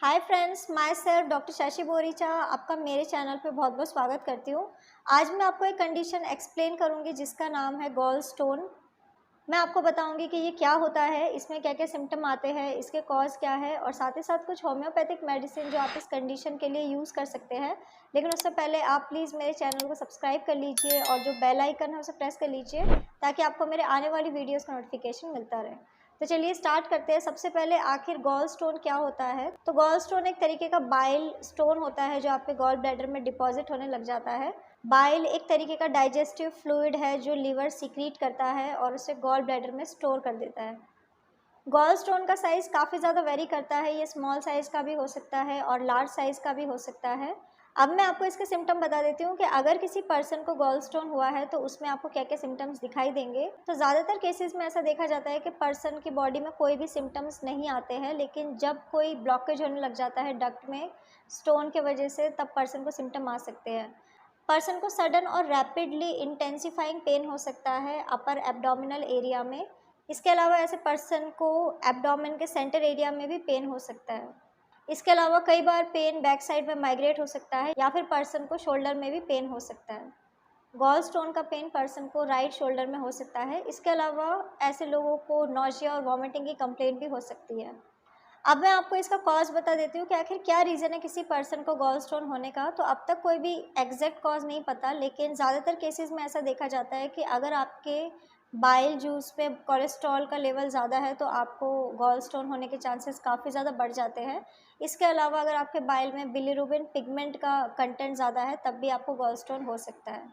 Hi friends, my self doctor Shashi Boricha आपका मेरे channel पे बहुत बहुत स्वागत करती हूँ। आज मैं आपको एक कंडीशन एक्सप्लेन करूँगी जिसका नाम है गॉल स्टोन। मैं आपको बताऊँगी कि ये क्या होता है, इसमें क्या क्या सिम्टम आते हैं, इसके कॉज क्या है और साथ ही साथ कुछ होम्योपैथिक मेडिसिन जो आप इस कंडीशन के लिए यूज़ कर सकते हैं। लेकिन उससे पहले आप प्लीज़ मेरे चैनल को सब्सक्राइब कर लीजिए और जो बेल आइकन है उसे प्रेस कर लीजिए ताकि आपको मेरे आने वाली वीडियोज़ का नोटिफिकेशन मिलता रहे। तो चलिए स्टार्ट करते हैं। सबसे पहले आखिर गॉल स्टोन क्या होता है? तो गॉल स्टोन एक तरीके का बाइल स्टोन होता है जो आपके गॉल ब्लैडर में डिपॉजिट होने लग जाता है। बाइल एक तरीके का डाइजेस्टिव फ्लूइड है जो लीवर सीक्रीट करता है और उसे गॉल ब्लैडर में स्टोर कर देता है। गॉल स्टोन का साइज़ काफ़ी ज़्यादा वेरी करता है, ये स्मॉल साइज़ का भी हो सकता है और लार्ज साइज़ का भी हो सकता है। अब मैं आपको इसके सिम्टम बता देती हूँ कि अगर किसी पर्सन को गॉल स्टोन हुआ है तो उसमें आपको क्या क्या सिम्टम्स दिखाई देंगे। तो ज़्यादातर केसेस में ऐसा देखा जाता है कि पर्सन की बॉडी में कोई भी सिम्टम्स नहीं आते हैं, लेकिन जब कोई ब्लॉकेज होने लग जाता है डक्ट में स्टोन के वजह से तब पर्सन को सिम्टम आ सकते हैं। पर्सन को सडन और रैपिडली इंटेंसिफाइंग पेन हो सकता है अपर एब्डोमिनल एरिया में। इसके अलावा ऐसे पर्सन को एब्डोमेन के सेंटर एरिया में भी पेन हो सकता है। इसके अलावा कई बार पेन बैक साइड में माइग्रेट हो सकता है या फिर पर्सन को शोल्डर में भी पेन हो सकता है। गॉल स्टोन का पेन पर्सन को राइट शोल्डर में हो सकता है। इसके अलावा ऐसे लोगों को नौजिया और वॉमिटिंग की कंप्लेंट भी हो सकती है। अब मैं आपको इसका कॉज बता देती हूँ कि आखिर क्या रीज़न है किसी पर्सन को गॉल स्टोन होने का। तो अब तक कोई भी एग्जैक्ट कॉज नहीं पता, लेकिन ज़्यादातर केसेस में ऐसा देखा जाता है कि अगर आपके बाइल जूस में कोलेस्ट्रॉल का लेवल ज़्यादा है तो आपको गॉल स्टोन होने के चांसेस काफ़ी ज़्यादा बढ़ जाते हैं। इसके अलावा अगर आपके बाइल में बिलीरुबिन पिगमेंट का कंटेंट ज़्यादा है तब भी आपको गॉल स्टोन हो सकता है।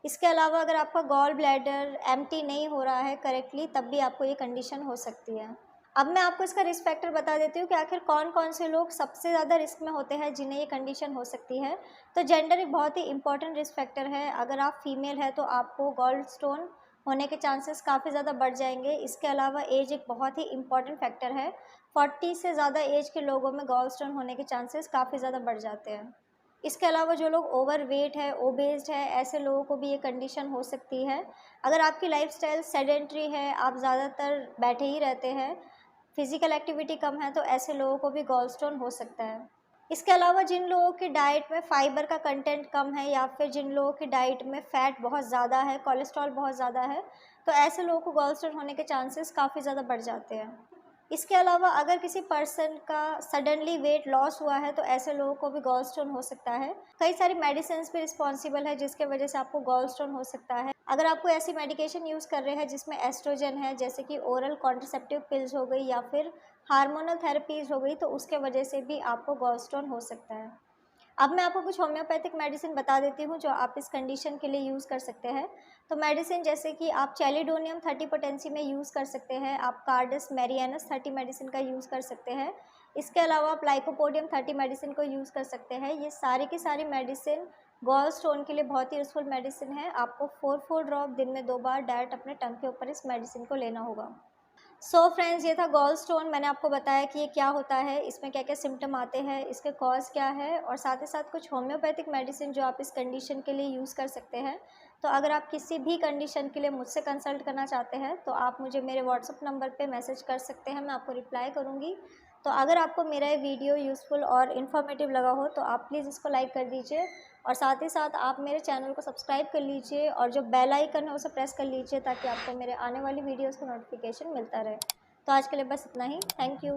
इसके अलावा अगर आपका गॉल ब्लैडर एम्प्टी नहीं हो रहा है करेक्टली तब भी आपको ये कंडीशन हो सकती है। अब मैं आपको इसका रिस्क फैक्टर बता देती हूँ कि आखिर कौन कौन से लोग सबसे ज़्यादा रिस्क में होते हैं जिन्हें ये कंडीशन हो सकती है। तो जेंडर एक बहुत ही इंपॉर्टेंट रिस्क फैक्टर है। अगर आप फीमेल है तो आपको गॉल स्टोन होने के चांसेस काफ़ी ज़्यादा बढ़ जाएंगे। इसके अलावा एज एक बहुत ही इंपॉर्टेंट फैक्टर है। 40 से ज़्यादा एज के लोगों में गॉल स्टोन होने के चांसेस काफ़ी ज़्यादा बढ़ जाते हैं। इसके अलावा जो लोग ओवर वेट है, ओबेस्ड है, ऐसे लोगों को भी ये कंडीशन हो सकती है। अगर आपकी लाइफस्टाइल सेडेंट्री है, आप ज़्यादातर बैठे ही रहते हैं, फिजिकल एक्टिविटी कम है, तो ऐसे लोगों को भी गॉल स्टोन हो सकता है। इसके अलावा जिन लोगों की डाइट में फाइबर का कंटेंट कम है या फिर जिन लोगों की डाइट में फ़ैट बहुत ज़्यादा है, कोलेस्ट्रॉल बहुत ज़्यादा है, तो ऐसे लोगों को गॉल स्टोन होने के चांसेस काफ़ी ज़्यादा बढ़ जाते हैं। इसके अलावा अगर किसी पर्सन का सडनली वेट लॉस हुआ है तो ऐसे लोगों को भी गॉल स्टोन हो सकता है। कई सारी मेडिसिन भी रिस्पॉन्सिबल है जिसके वजह से आपको गॉल स्टोन हो सकता है। अगर आपको ऐसी मेडिकेशन यूज़ कर रहे हैं जिसमें एस्ट्रोजन है, जैसे कि ओरल कॉन्ट्रासेप्टिव पिल्स हो गई या फिर हार्मोनल थेरेपीज़ हो गई, तो उसके वजह से भी आपको गॉल स्टोन हो सकता है। अब मैं आपको कुछ होम्योपैथिक मेडिसिन बता देती हूँ जो आप इस कंडीशन के लिए यूज़ कर सकते हैं। तो मेडिसिन जैसे कि आप चैलिडोनियम 30 पोटेंसी में यूज़ कर सकते हैं, आप कार्डस मैरियानस 30 मेडिसिन का यूज़ कर सकते हैं। इसके अलावा आप लाइकोपोडियम 30 मेडिसिन को यूज़ कर सकते हैं। ये सारी की सारी मेडिसिन गॉल स्टोन के लिए बहुत ही यूज़फुल मेडिसिन है। आपको 4 ड्रॉप दिन में 2 बार डायरेक्ट अपने टंग के ऊपर इस मेडिसिन को लेना होगा। सो फ्रेंड्स, ये था गॉल स्टोन। मैंने आपको बताया कि ये क्या होता है, इसमें क्या क्या सिम्टम आते हैं, इसके कॉज क्या है और साथ ही साथ कुछ होम्योपैथिक मेडिसिन जो आप इस कंडीशन के लिए यूज़ कर सकते हैं। तो अगर आप किसी भी कंडीशन के लिए मुझसे कंसल्ट करना चाहते हैं तो आप मुझे मेरे व्हाट्सअप नंबर पे मैसेज कर सकते हैं, मैं आपको रिप्लाई करूँगी। तो अगर आपको मेरा ये वीडियो यूज़फुल और इन्फॉर्मेटिव लगा हो तो आप प्लीज़ इसको लाइक कर दीजिए और साथ ही साथ आप मेरे चैनल को सब्सक्राइब कर लीजिए और जो बेल आइकन है उसे प्रेस कर लीजिए ताकि आपको मेरे आने वाली वीडियोज़ का नोटिफिकेशन मिलता रहे। तो आज के लिए बस इतना ही। Thank you.